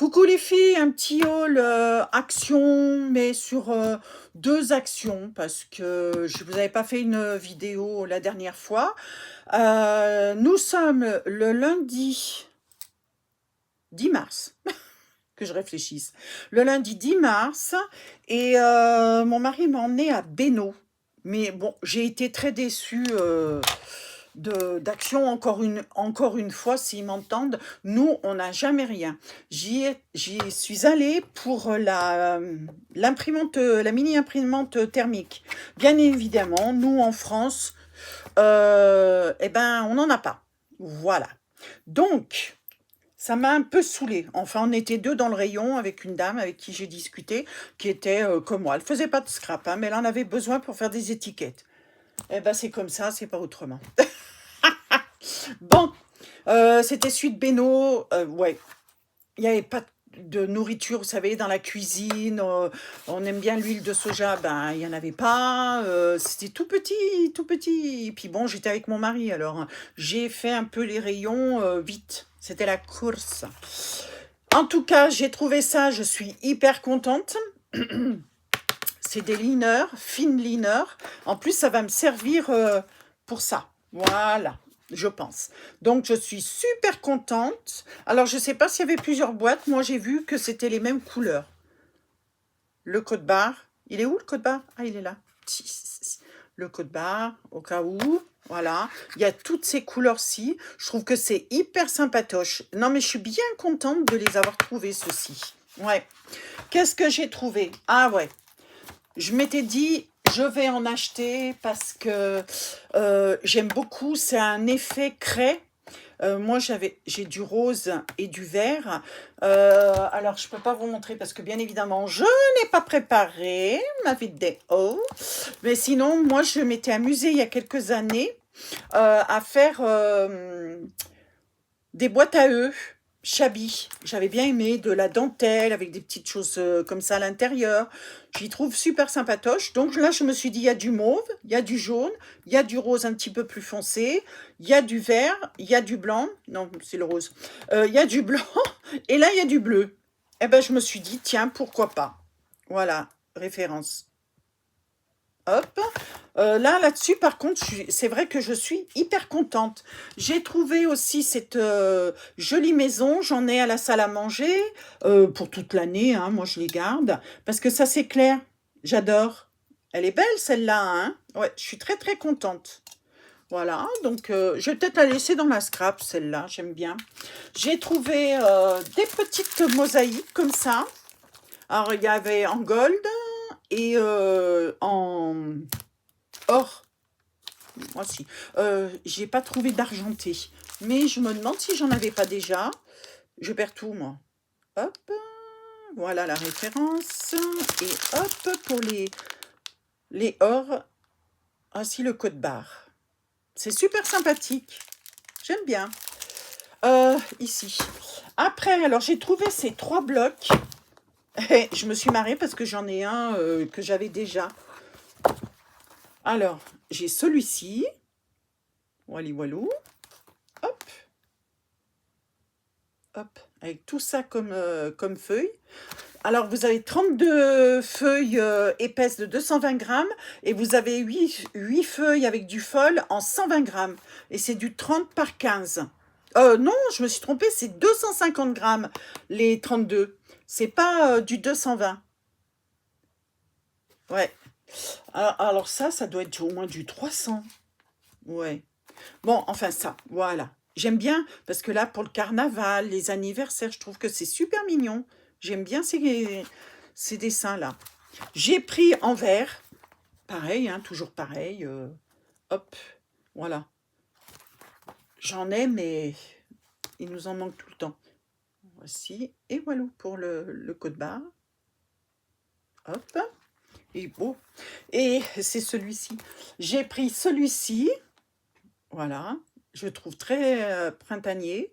Coucou les filles, un petit haul action, mais sur deux actions, parce que je vous avais pas fait une vidéo la dernière fois. Nous sommes le lundi 10 mars, que je réfléchisse. Le lundi 10 mars, et mon mari m'a emmené à Bénaud. Mais bon, j'ai été très déçue d'action, encore une fois, s'ils m'entendent. Nous, on n'a jamais rien. J'y suis allée pour l'imprimante, la mini-imprimante thermique. Bien évidemment, nous, en France, eh ben, on n'en a pas. Voilà. Donc, ça m'a un peu saoulée. Enfin, on était deux dans le rayon avec une dame avec qui j'ai discuté, qui était comme moi. Elle faisait pas de scrap, hein, mais elle en avait besoin pour faire des étiquettes. Eh ben, c'est comme ça, c'est pas autrement. Bon, c'était suite Beno. Ouais, il n'y avait pas de nourriture, vous savez, dans la cuisine. On aime bien l'huile de soja, ben il n'y en avait pas. C'était tout petit, tout petit. Et puis bon, j'étais avec mon mari, alors hein, j'ai fait un peu les rayons vite. C'était la course. En tout cas, j'ai trouvé ça, je suis hyper contente. C'est des liners, fines liners. En plus, ça va me servir pour ça. Voilà, je pense. Donc, je suis super contente. Alors, je ne sais pas s'il y avait plusieurs boîtes. Moi, j'ai vu que c'était les mêmes couleurs. Le code barre. Il est où le code barre? Ah, il est là. Le code barre, au cas où. Voilà. Il y a toutes ces couleurs-ci. Je trouve que c'est hyper sympatoche. Non, mais je suis bien contente de les avoir trouvés, ceux-ci. Ouais. Qu'est-ce que j'ai trouvé? Ah ouais. Je m'étais dit, je vais en acheter parce que j'aime beaucoup. C'est un effet craie. Moi, j'ai du rose et du vert. Alors, je ne peux pas vous montrer parce que, bien évidemment, je n'ai pas préparé ma vidéo. Mais sinon, moi, je m'étais amusée il y a quelques années à faire des boîtes à œufs. Shabby, j'avais bien aimé, de la dentelle avec des petites choses comme ça à l'intérieur. J'y trouve super sympatoche. Donc là, je me suis dit, il y a du mauve, il y a du jaune, il y a du rose un petit peu plus foncé, il y a du vert, il y a du blanc. Non, c'est le rose. Il y a du blanc et là, il y a du bleu. Eh ben, je me suis dit, tiens, pourquoi pas. Voilà, référence. Hop. Là-dessus, par contre, c'est vrai que je suis hyper contente. J'ai trouvé aussi cette jolie maison. J'en ai à la salle à manger pour toute l'année. Hein, moi, je les garde parce que ça s'éclaire. J'adore. Elle est belle, celle-là. Hein, ouais, je suis très, très contente. Voilà, donc je vais peut-être la laisser dans la scrap, celle-là. J'aime bien. J'ai trouvé des petites mosaïques comme ça. Alors, il y avait en gold et en or. Moi aussi. J'ai pas trouvé d'argenté. Mais je me demande si j'en avais pas déjà. Je perds tout, moi. Hop. Voilà la référence. Et hop, pour les or. Ah si, le code barre. C'est super sympathique. J'aime bien. Ici. Après, alors j'ai trouvé ces 3 blocs. Et je me suis marrée parce que j'en ai un que j'avais déjà. Alors, j'ai celui-ci. Wally walou. Hop. Hop. Avec tout ça comme feuilles. Alors, vous avez 32 feuilles épaisses de 220 grammes et vous avez 8 feuilles avec du fol en 120 grammes. Et c'est du 30 par 15. Non, je me suis trompée, c'est 250 grammes les 32. C'est pas du 220. Ouais. Alors ça doit être au moins du 300. Ouais. Bon, enfin ça, voilà. J'aime bien parce que là, pour le carnaval, les anniversaires, je trouve que c'est super mignon. J'aime bien ces dessins-là. J'ai pris en vert. Pareil, hein, toujours pareil. Hop, voilà. J'en ai, mais il nous en manque tout le temps. Voici. Et voilà pour le code barre. Hop. Et beau. Et c'est celui-ci. J'ai pris celui-ci. Voilà. Je le trouve très printanier.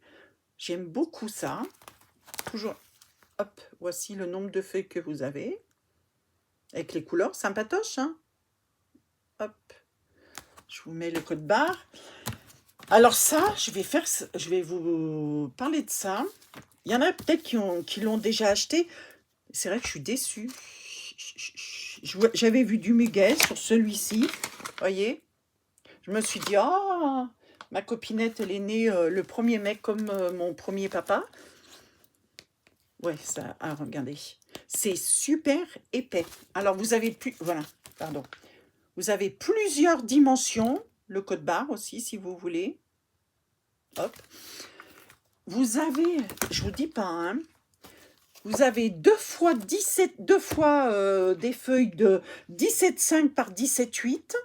J'aime beaucoup ça. Toujours. Hop, voici le nombre de feuilles que vous avez. Avec les couleurs sympatoches. Hein. Hop. Je vous mets le code barre. Alors ça, je vais vous parler de ça. Il y en a peut-être qui l'ont déjà acheté. C'est vrai que je suis déçue. J'avais vu du muguet sur celui-ci. Voyez? Je me suis dit, ah, ma copinette, elle est née le 1er mai comme mon premier papa. Ouais, ça, ah, regardez. C'est super épais. Alors, vous avez plus, voilà, pardon. Vous avez plusieurs dimensions. Le code barre aussi, si vous voulez. Hop. Vous avez, je vous dis pas, hein, vous avez 2 fois 17, des feuilles de 17,5 par 17,8,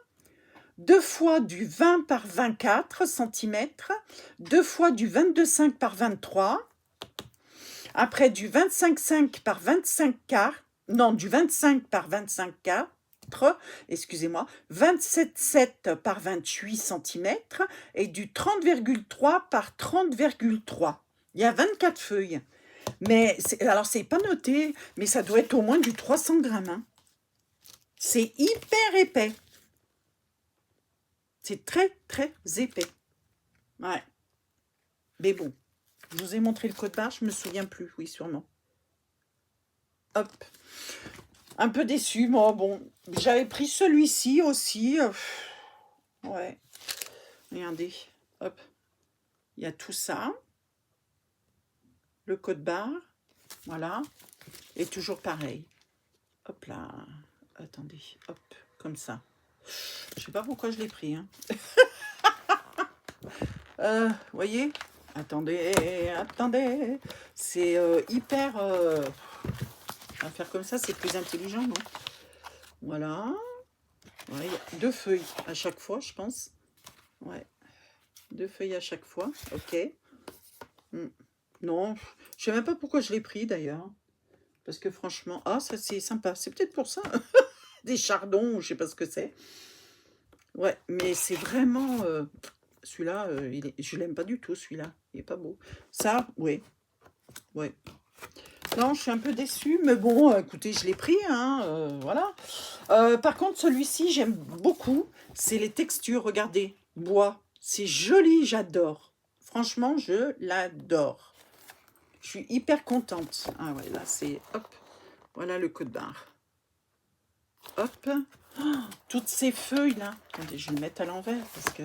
2 fois du 20 par 24 cm, 2 fois du 22,5 par 23, après du 25,5 par 25 quarts, non, du 25 par 25 quarts, excusez-moi, 27,7 par 28 cm et du 30,3 par 30,3. Il y a 24 feuilles. Mais, alors, c'est pas noté, mais ça doit être au moins du 300 grammes. Hein. C'est hyper épais. C'est très, très épais. Ouais. Mais bon, je vous ai montré le code barre, je me souviens plus. Oui, sûrement. Hop. Un peu déçu, moi. Bon, j'avais pris celui-ci aussi. Ouais. Regardez. Hop. Il y a tout ça. Le code barre. Voilà. Et toujours pareil. Hop là. Attendez. Hop. Comme ça. Je sais pas pourquoi je l'ai pris. Hein. Voyez? Attendez. C'est hyper... à faire comme ça, c'est plus intelligent, non? Voilà. Ouais, y a 2 feuilles à chaque fois, je pense. Ouais. 2 feuilles à chaque fois. Ok. Non, je sais même pas pourquoi je l'ai pris, d'ailleurs. Parce que franchement... Ah, ça, c'est sympa. C'est peut-être pour ça. Des chardons, je sais pas ce que c'est. Ouais, mais c'est vraiment... celui-là, je l'aime pas du tout, celui-là. Il est pas beau. Ça, oui. Ouais. Non, je suis un peu déçue, mais bon, écoutez, je l'ai pris, hein, voilà. Par contre, celui-ci, j'aime beaucoup. C'est les textures, regardez. Bois. C'est joli, j'adore. Franchement, je l'adore. Je suis hyper contente. Ah ouais, là, c'est... Hop. Voilà le code barre. Hop. Oh, toutes ces feuilles-là. Attendez, je vais le mettre à l'envers parce que...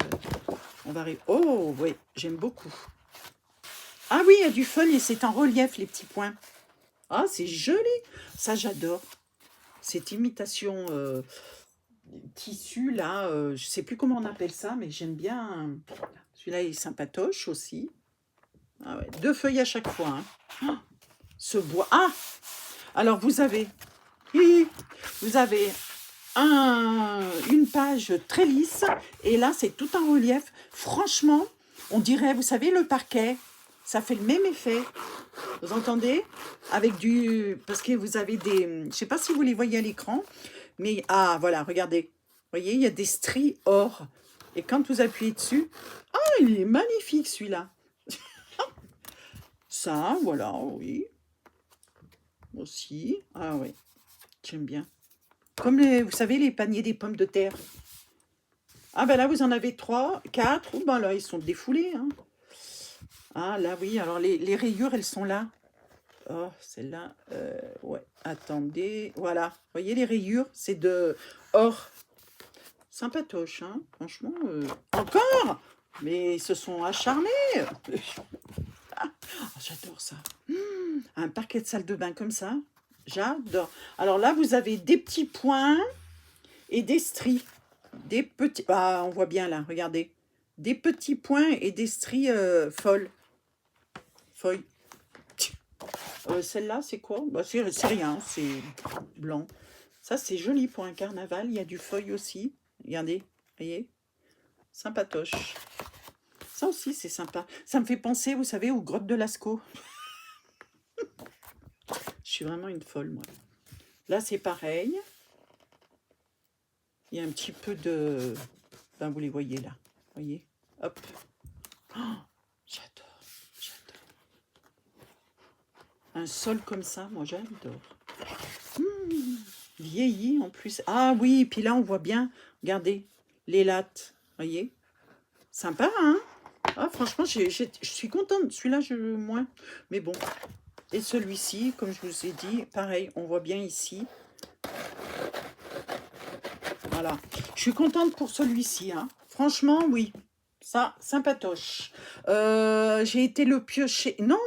On va arriver... Oh, oui, j'aime beaucoup. Ah oui, il y a du feuille et c'est en relief, les petits points. Ah, c'est joli. Ça, j'adore. Cette imitation tissu, là, je sais plus comment on appelle ça, mais j'aime bien. Celui-là, il est sympatoche aussi. Ah ouais, 2 feuilles à chaque fois. Hein. Oh, ce bois. Ah! Alors, vous avez une page très lisse. Et là, c'est tout en relief. Franchement, on dirait, vous savez, le parquet. Ça fait le même effet. Vous entendez? Avec du... Parce que vous avez des... Je ne sais pas si vous les voyez à l'écran. Mais, ah, voilà, regardez. Vous voyez, il y a des stries or. Et quand vous appuyez dessus... Ah, il est magnifique, celui-là. Ça, voilà, oui. Aussi. Ah, oui. J'aime bien. Comme, vous savez, les paniers des pommes de terre. Ah, ben là, vous en avez 3, 4. Oh, ben là, ils sont défoulés, hein. Ah, là, oui. Alors, les rayures, elles sont là. Oh, celle-là, ouais, attendez, voilà, vous voyez les rayures, c'est de or, sympatoche, hein, franchement, encore, mais ils se sont acharnés, ah, j'adore ça, un parquet de salle de bain comme ça, j'adore, alors là, vous avez des petits points et des stries, des petits, ah, on voit bien là, regardez, des petits points et des stries feuilles. Celle-là, c'est quoi? Bah, c'est rien, c'est blanc. Ça, c'est joli pour un carnaval. Il y a du feuille aussi. Regardez, voyez? Sympatoche. Ça aussi, c'est sympa. Ça me fait penser, vous savez, aux grottes de Lascaux. Je suis vraiment une folle, moi. Là, c'est pareil. Il y a un petit peu de... Ben, vous les voyez là. Voyez? Hop. Oh, j'adore. Un sol comme ça, moi j'adore. Vieilli en plus. Ah oui, puis là on voit bien, regardez, les lattes, voyez. Sympa, hein? Ah, franchement, je suis contente. Celui-là, moins. Mais bon. Et celui-ci, comme je vous ai dit, pareil, on voit bien ici. Voilà. Je suis contente pour celui-ci. Hein. Franchement, oui. Ça, sympatoche. J'ai été le piocher. Non,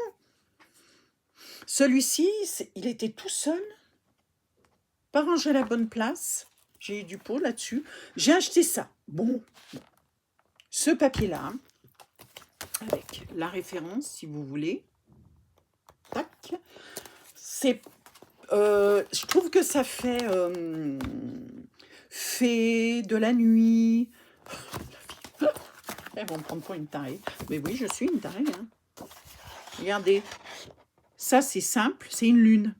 celui-ci, il était tout seul. Pas rangé à la bonne place. J'ai eu du pot là-dessus. J'ai acheté ça. Bon. Ce papier-là, avec la référence, si vous voulez. Tac. C'est... je trouve que ça fait... fait de la nuit. Elles vont me prendre pour une tarée. Mais oui, je suis une tarée. Hein. Regardez. Ça, c'est simple. C'est une lune.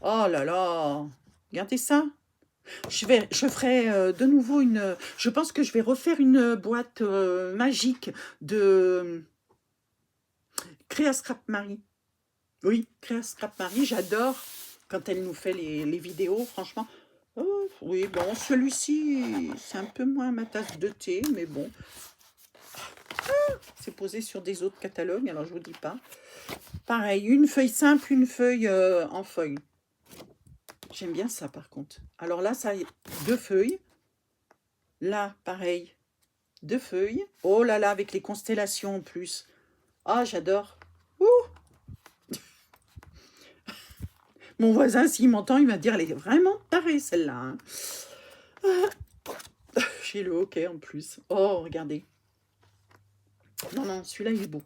Oh là là. Regardez ça. Je ferai de nouveau une... Je pense que je vais refaire une boîte magique de Créa Scrap Marie. Oui, Créa Scrap Marie, j'adore quand elle nous fait les vidéos, franchement. Oh, oui, bon, celui-ci, c'est un peu moins ma tasse de thé, mais bon. C'est posé sur des autres catalogues, alors je vous dis pas. Pareil, une feuille simple, une feuille en feuille. J'aime bien ça, par contre. Alors là, ça, 2 feuilles. Là, pareil, 2 feuilles. Oh là là, avec les constellations en plus. Ah, j'adore. Mon voisin, s'il m'entend, il va dire, elle est vraiment tarée, celle-là. Hein. J'ai le hockey en plus. Oh, regardez. Non, non, celui-là, il est beau.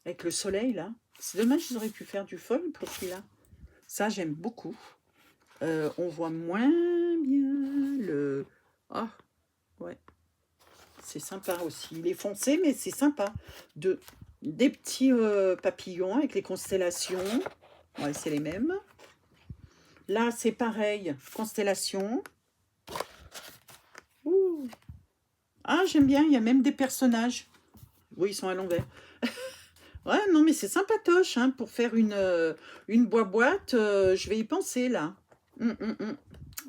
Avec le soleil, là. C'est dommage, ils auraient pu faire du foil pour celui-là. Ça, j'aime beaucoup. On voit moins bien le... Ah, ouais. C'est sympa aussi. Il est foncé, mais c'est sympa. Des petits papillons avec les constellations. Ouais, c'est les mêmes. Là, c'est pareil. Constellation. Ouh. Ah, j'aime bien. Il y a même des personnages. Oui, ils sont à l'envers. Ouais, non, mais c'est sympatoche. Hein, pour faire une boîte, je vais y penser, là.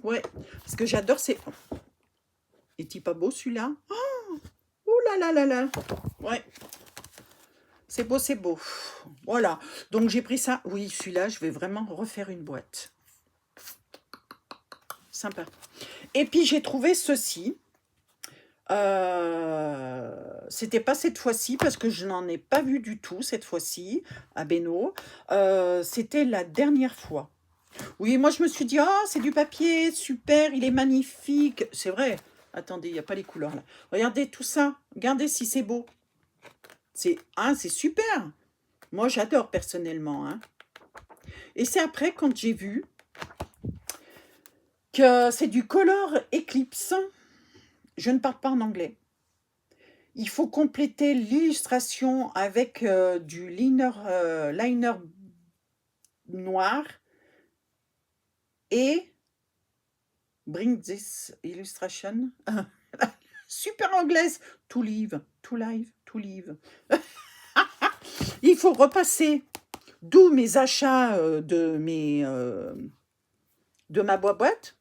Ouais, parce que j'adore ces... Est-il pas beau, celui-là? Oh, ouh là là là là. Ouais. C'est beau, c'est beau. Voilà. Donc, j'ai pris ça. Oui, celui-là, je vais vraiment refaire une boîte. Sympa. Et puis, j'ai trouvé ceci. C'était pas cette fois-ci, parce que je n'en ai pas vu du tout cette fois-ci, à Beno. C'était la dernière fois. Oui, moi, je me suis dit, ah, c'est du papier, super, il est magnifique. C'est vrai. Attendez, il n'y a pas les couleurs, là. Regardez tout ça. Regardez si c'est beau. C'est super. Moi, j'adore personnellement. Hein. Et c'est après, quand j'ai vu que c'est du Color Eclipse. Je ne parle pas en anglais. Il faut compléter l'illustration avec du liner noir et bring this illustration. Super anglaise. To live. Il faut repasser. D'où mes achats de ma boîte.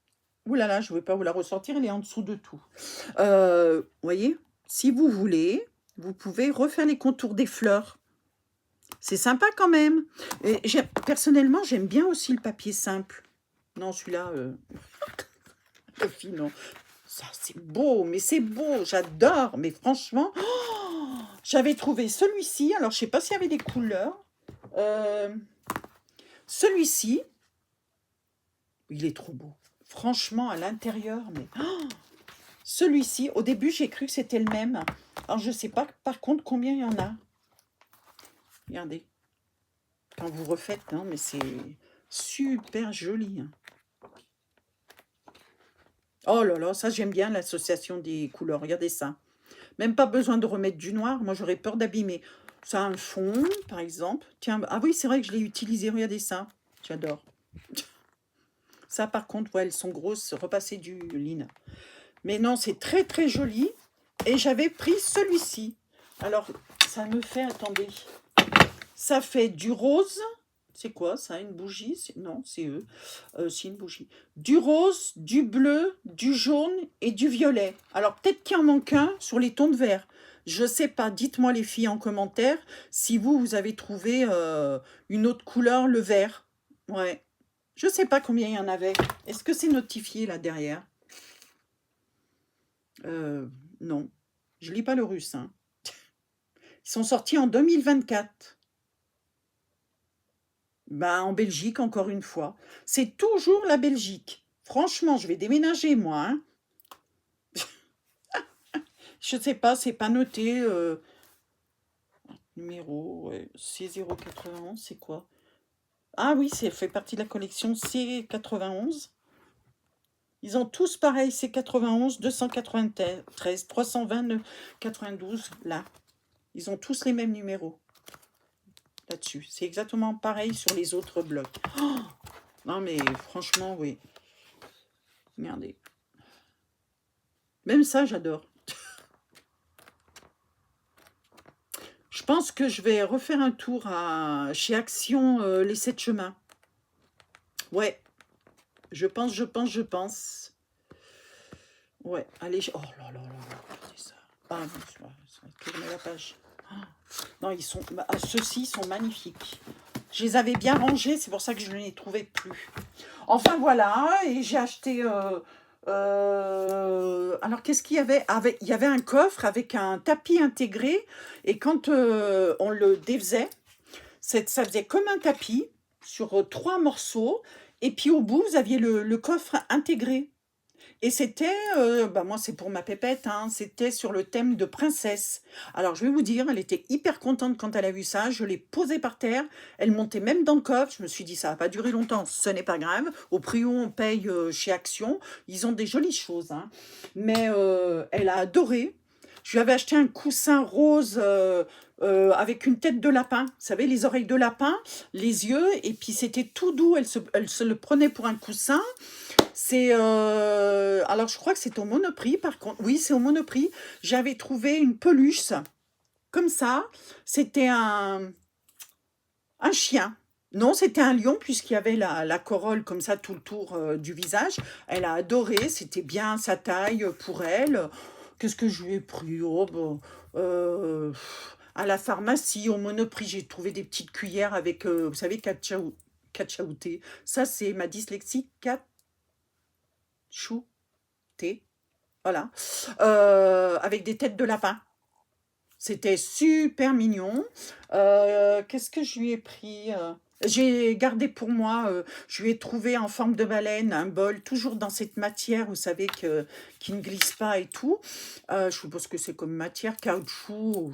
Ouh là là, je ne vais pas vous la ressortir, elle est en dessous de tout. Voyez, si vous voulez, vous pouvez refaire les contours des fleurs. C'est sympa quand même. Et personnellement, j'aime bien aussi le papier simple. Non, celui-là, non. Ça, c'est beau, mais c'est beau, j'adore. Mais franchement, j'avais trouvé celui-ci. Alors, je ne sais pas s'il y avait des couleurs. Celui-ci, il est trop beau. Franchement, à l'intérieur, mais... celui-ci, au début, j'ai cru que c'était le même. Alors, je ne sais pas, par contre, combien il y en a. Regardez. Quand vous refaites, hein, mais c'est super joli. Hein. Oh là là, ça, j'aime bien l'association des couleurs. Regardez ça. Même pas besoin de remettre du noir. Moi, j'aurais peur d'abîmer. Ça a un fond, par exemple. Tiens, ah oui, c'est vrai que je l'ai utilisé. Regardez ça. J'adore. Ça, par contre, ouais, elles sont grosses, repasser du lin. Mais non, c'est très, très joli. Et j'avais pris celui-ci. Alors, ça me fait, attendez, ça fait du rose. C'est quoi ça? Une bougie? Non, c'est eux. C'est une bougie. Du rose, du bleu, du jaune et du violet. Alors peut-être qu'il en manque un sur les tons de vert. Je sais pas. Dites-moi les filles en commentaire si vous avez trouvé une autre couleur, le vert. Ouais. Je sais pas combien il y en avait. Est-ce que c'est notifié là derrière? Non. Je lis pas le russe, hein. Ils sont sortis en 2024. Ben, en Belgique, encore une fois. C'est toujours la Belgique. Franchement, je vais déménager, moi, hein. Je sais pas, c'est pas noté. Numéro, ouais, C091, c'est quoi? Ah oui, c'est fait partie de la collection C91. Ils ont tous pareil, C91, 293, 329, 92, là. Ils ont tous les mêmes numéros là-dessus. C'est exactement pareil sur les autres blocs. Oh, non mais franchement, oui. Regardez. Même ça, j'adore. Je pense que je vais refaire un tour chez Action les 7 chemins. Ouais, je pense. Ouais, allez. Oh là là là là, regardez ça. Ah non, je mets la page. Oh, non, ils sont. Ceux-ci sont magnifiques. Je les avais bien rangés, c'est pour ça que je ne les trouvais plus. Enfin voilà, et j'ai acheté. Alors qu'est-ce qu'il y avait? Il y avait un coffre avec un tapis intégré, et quand on le défaisait, ça faisait comme un tapis sur 3 morceaux, et puis au bout, vous aviez le coffre intégré. Et c'était, moi c'est pour ma pépette, hein, c'était sur le thème de princesse. Alors je vais vous dire, elle était hyper contente quand elle a vu ça, je l'ai posé par terre, elle montait même dans le coffre, je me suis dit ça va pas durer longtemps, ce n'est pas grave, au prix où on paye chez Action, ils ont des jolies choses, hein. Mais elle a adoré. Je lui avais acheté un coussin rose avec une tête de lapin, vous savez, les oreilles de lapin, les yeux, et puis c'était tout doux, elle se le prenait pour un coussin. C'est alors je crois que c'est au Monoprix par contre. Oui, c'est au Monoprix. J'avais trouvé une peluche comme ça. C'était un chien. Non, c'était un lion puisqu'il y avait la corolle comme ça tout le tour du visage. Elle a adoré, c'était bien sa taille pour elle. Qu'est-ce que je lui ai pris? Oh, bon, à la pharmacie, au Monoprix, j'ai trouvé des petites cuillères avec, vous savez, cachaouté. Ça, c'est ma dyslexie, chouté, voilà, avec des têtes de lapin. C'était super mignon. Qu'est-ce que je lui ai pris? J'ai gardé pour moi, je lui ai trouvé en forme de baleine un bol, toujours dans cette matière, vous savez, qui ne glisse pas et tout. Je suppose que c'est comme matière, caoutchouc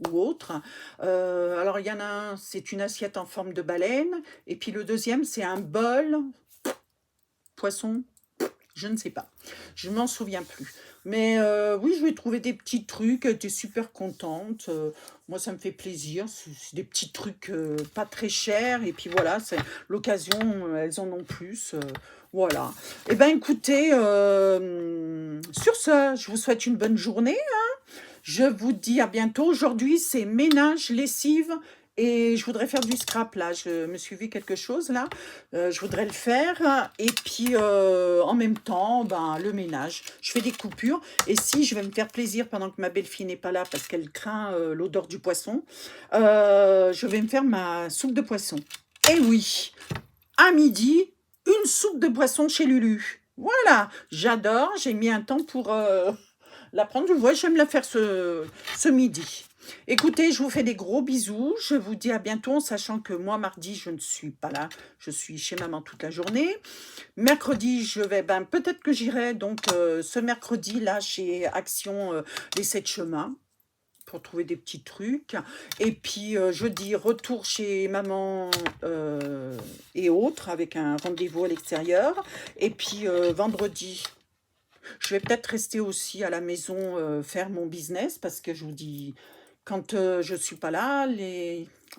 ou autre. Alors, il y en a un, c'est une assiette en forme de baleine. Et puis le deuxième, c'est un bol, poisson, je ne sais pas. Je m'en souviens plus. Mais oui, je lui ai trouvé des petits trucs. Elle était super contente. Moi, ça me fait plaisir. C'est des petits trucs pas très chers. Et puis voilà, c'est l'occasion. Elles en ont plus. Voilà. Eh bien, écoutez, sur ce, je vous souhaite une bonne journée. Je vous dis à bientôt. Aujourd'hui, c'est ménage, lessive. Et je voudrais faire du scrap là, je me suis vu quelque chose là, je voudrais le faire, et puis en même temps, le ménage, je fais des coupures, et si je vais me faire plaisir pendant que ma belle-fille n'est pas là, parce qu'elle craint l'odeur du poisson, je vais me faire ma soupe de poisson. Et oui, à midi, une soupe de poisson chez Lulu. Voilà, j'adore, j'ai mis un temps pour la prendre, je vois, j'aime la faire ce midi. Écoutez, je vous fais des gros bisous. Je vous dis à bientôt, en sachant que moi, mardi, je ne suis pas là. Je suis chez maman toute la journée. Mercredi, je vais, peut-être que j'irai donc ce mercredi, là, chez Action les 7 chemins, pour trouver des petits trucs. Et puis, jeudi, retour chez maman et autres, avec un rendez-vous à l'extérieur. Et puis, vendredi, je vais peut-être rester aussi à la maison, faire mon business, parce que je vous dis, quand je suis pas là,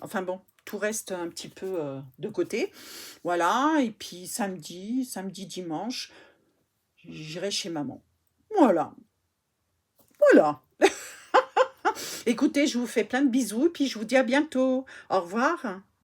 enfin bon, tout reste un petit peu de côté. Voilà, et puis samedi, dimanche, j'irai chez maman. Voilà, voilà. Écoutez, je vous fais plein de bisous, et puis je vous dis à bientôt. Au revoir.